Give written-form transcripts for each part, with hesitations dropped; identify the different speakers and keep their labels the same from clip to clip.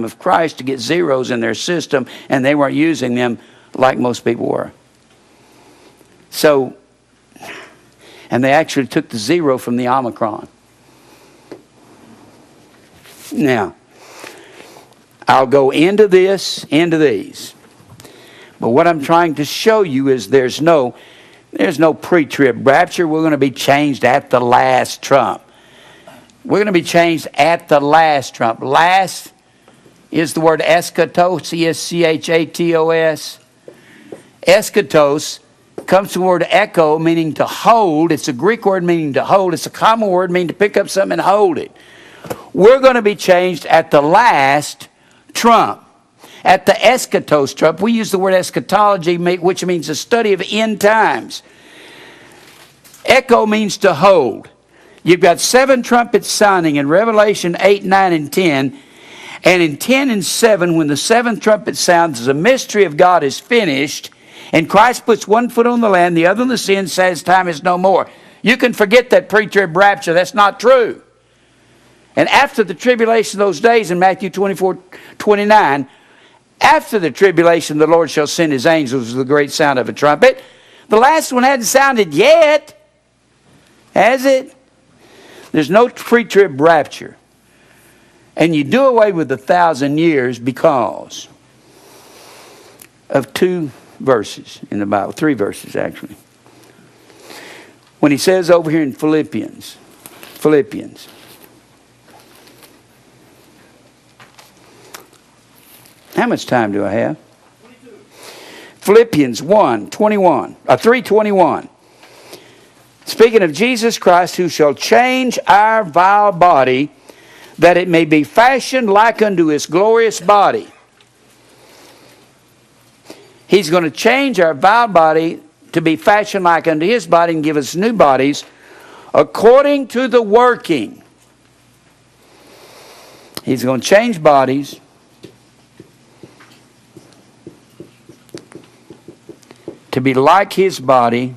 Speaker 1: of Christ to get zeros in their system, and they weren't using them like most people were. So, and they actually took the zero from the Omicron. Now, I'll go into these. But what I'm trying to show you is there's no pre-trib rapture. We're going to be changed at the last trump. We're going to be changed at the last trump. Last is the word eschatos, E-S-C-H-A-T-O-S. Eschatos comes from the word echo, meaning to hold. It's a Greek word meaning to hold. It's a common word meaning to pick up something and hold it. We're going to be changed at the last trump. At the eschatos trump. We use the word eschatology, which means the study of end times. Echo means to hold. You've got 7 trumpets sounding in Revelation 8, 9, and 10. And in 10 and 7, when the 7th trumpet sounds, the mystery of God is finished, and Christ puts one foot on the land, the other on the sea, and says time is no more. You can forget that pre-trib rapture. That's not true. And after the tribulation of those days, in Matthew 24, 29, after the tribulation, the Lord shall send his angels with the great sound of a trumpet. The last one hadn't sounded yet. Has it? There's no pre-trib rapture. And you do away with 1,000 years because of 2 verses in the Bible. 3 verses, actually. When he says over here in Philippians. How much time do I have? 22. Philippians 3:21. Speaking of Jesus Christ, who shall change our vile body, that it may be fashioned like unto his glorious body. He's going to change our vile body to be fashioned like unto his body and give us new bodies according to the working. He's going to change bodies to be like his body,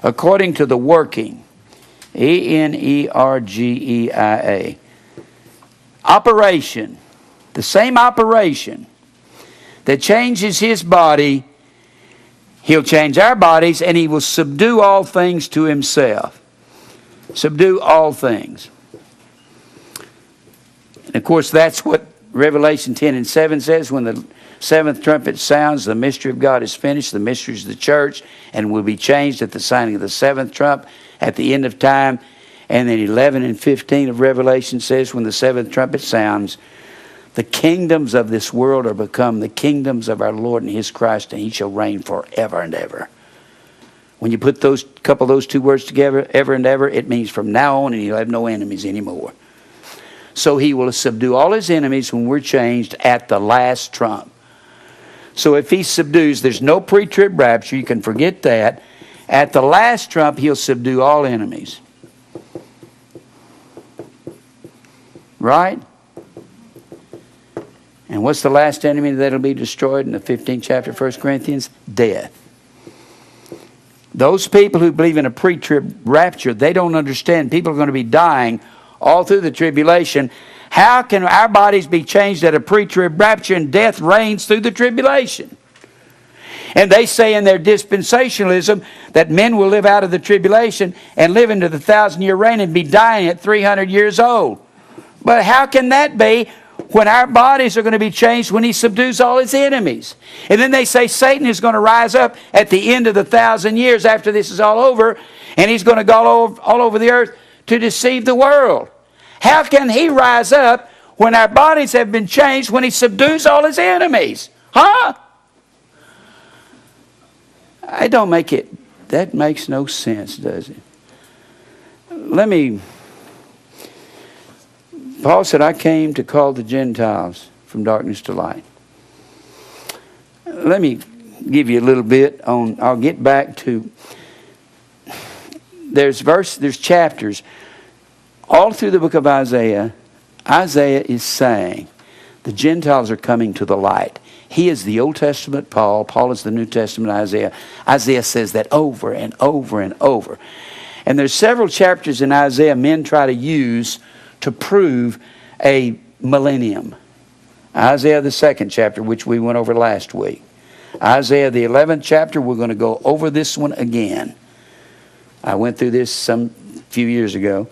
Speaker 1: according to the working, E-N-E-R-G-E-I-A. Operation, the same operation that changes his body, he'll change our bodies, and he will subdue all things to himself. Subdue all things. And of course, that's what Revelation 10 and 7 says, when the 7th trumpet sounds, the mystery of God is finished, the mystery is the church, and will be changed at the sounding of the 7th trump at the end of time. And then 11 and 15 of Revelation says, when the 7th trumpet sounds, the kingdoms of this world are become the kingdoms of our Lord and his Christ, and he shall reign forever and ever. When you put those 2 words together, ever and ever, it means from now on, and he'll have no enemies anymore. So he will subdue all his enemies when we're changed at the last trump. So if he subdues, there's no pre-trib rapture. You can forget that. At the last trump, he'll subdue all enemies. Right? And what's the last enemy that'll be destroyed in the 15th chapter of 1 Corinthians? Death. Those people who believe in a pre-trib rapture, they don't understand. People are going to be dying all through the tribulation. How can our bodies be changed at a pre-trib rapture and death reigns through the tribulation? And they say in their dispensationalism that men will live out of the tribulation and live into the 1,000-year reign and be dying at 300 years old. But how can that be when our bodies are going to be changed when he subdues all his enemies? And then they say Satan is going to rise up at the end of the 1,000 years after this is all over, and he's going to go all over the earth to deceive the world. How can he rise up when our bodies have been changed when he subdues all his enemies? Huh? I don't make it. That makes no sense, does it? Paul said, I came to call the Gentiles from darkness to light. Let me give you a little bit on, I'll get back to, there's chapters. All through the book of Isaiah, Isaiah is saying the Gentiles are coming to the light. He is the Old Testament Paul. Paul is the New Testament Isaiah. Isaiah says that over and over and over. And there's several chapters in Isaiah men try to use to prove a millennium. Isaiah the 2nd chapter, which we went over last week. Isaiah the 11th chapter, we're going to go over this one again. I went through this some few years ago.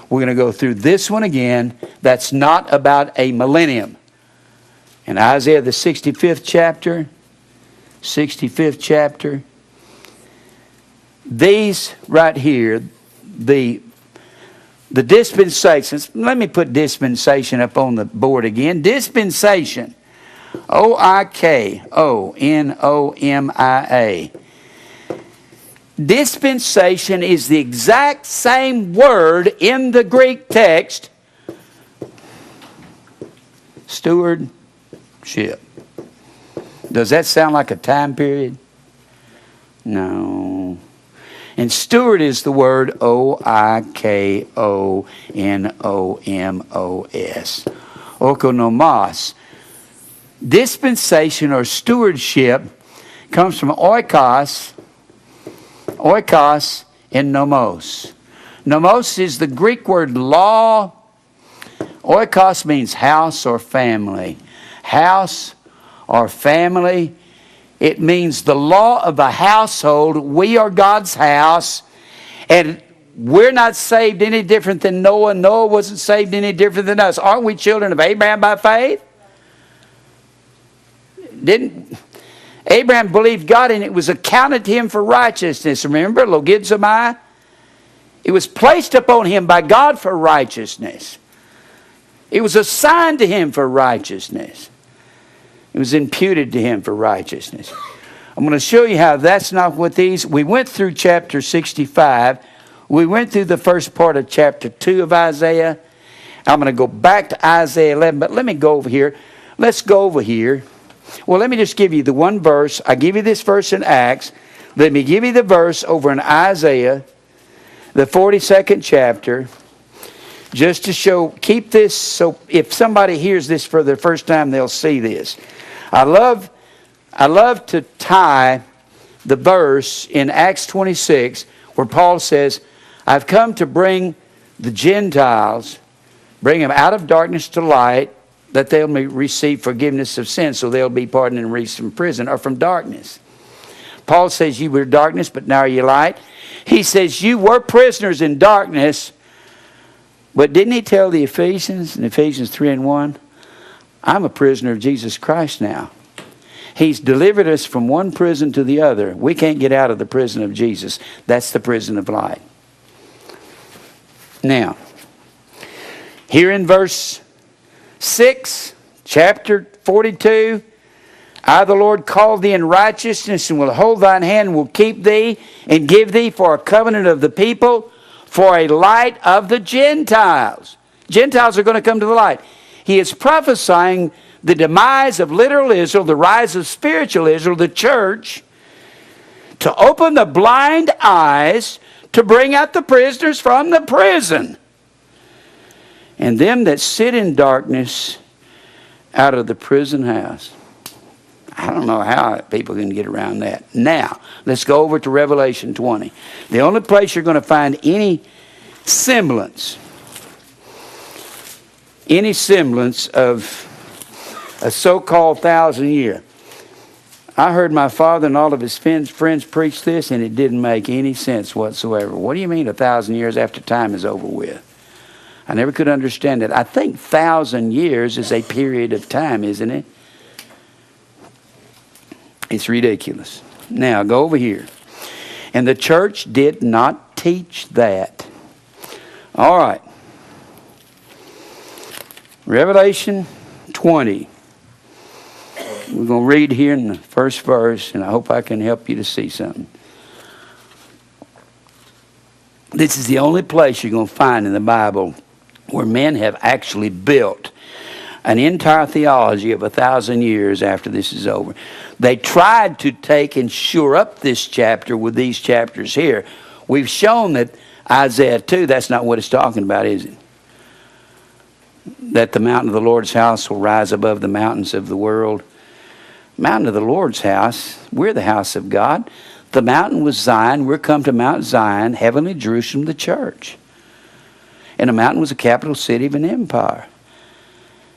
Speaker 1: We're going to go through this one again. That's not about a millennium. In Isaiah the 65th chapter, these right here, the dispensations, let me put dispensation up on the board again. Dispensation, O-I-K-O-N-O-M-I-A. Dispensation is the exact same word in the Greek text. Stewardship. Does that sound like a time period? No. And steward is the word O-I-K-O-N-O-M-O-S. Oikonomos. Dispensation or stewardship comes from oikos and nomos. Nomos is the Greek word law. Oikos means house or family. House or family. It means the law of a household. We are God's house. And we're not saved any different than Noah. Noah wasn't saved any different than us. Aren't we children of Abraham by faith? Didn't Abraham believed God and it was accounted to him for righteousness. Remember, logizomai? It was placed upon him by God for righteousness. It was assigned to him for righteousness. It was imputed to him for righteousness. I'm going to show you how that's not what these... We went through chapter 65. We went through the first part of chapter 2 of Isaiah. I'm going to go back to Isaiah 11, but let me go over here. Let's go over here. Well, let me just give you the one verse. I give you this verse in Acts. Let me give you the verse over in Isaiah, the 42nd chapter, just to show, keep this so if somebody hears this for the first time, they'll see this. I love to tie the verse in Acts 26 where Paul says, I've come to bring the Gentiles, bring them out of darkness to light, that they'll receive forgiveness of sin, so they'll be pardoned and released from prison or from darkness. Paul says, you were darkness, but now are you light. He says, you were prisoners in darkness, but didn't he tell the Ephesians in Ephesians 3:1, I'm a prisoner of Jesus Christ now. He's delivered us from one prison to the other. We can't get out of the prison of Jesus. That's the prison of light. Now, here in verse 6, chapter 42, I, the Lord, called thee in righteousness and will hold thine hand and will keep thee and give thee for a covenant of the people, for a light of the Gentiles. Gentiles are going to come to the light. He is prophesying the demise of literal Israel, the rise of spiritual Israel, the church, to open the blind eyes, to bring out the prisoners from the prison, and them that sit in darkness out of the prison house. I don't know how people can get around that. Now, let's go over to Revelation 20. The only place you're going to find any semblance of a so-called 1,000 year. I heard my father and all of his friends preach this, and it didn't make any sense whatsoever. What do you mean 1,000 years after time is over with? I never could understand it. I think 1,000 years is a period of time, isn't it? It's ridiculous. Now, go over here. And the church did not teach that. All right. Revelation 20. We're going to read here in the first verse, and I hope I can help you to see something. This is the only place you're going to find in the Bible where men have actually built an entire theology of 1,000 years after this is over. They tried to take and shore up this chapter with these chapters here. We've shown that Isaiah 2, that's not what it's talking about, is it? That the mountain of the Lord's house will rise above the mountains of the world. Mountain of the Lord's house, we're the house of God. The mountain was Zion. We're come to Mount Zion, heavenly Jerusalem, the church. And the mountain was the capital city of an empire.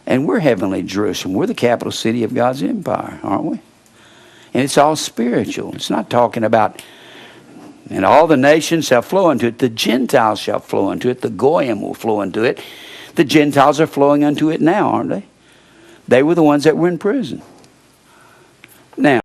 Speaker 1: And we're heavenly Jerusalem. We're the capital city of God's empire, aren't we? And it's all spiritual. It's not talking about, and all the nations shall flow into it. The Gentiles shall flow into it. The Goyim will flow into it. The Gentiles are flowing into it now, aren't they? They were the ones that were in prison. Now,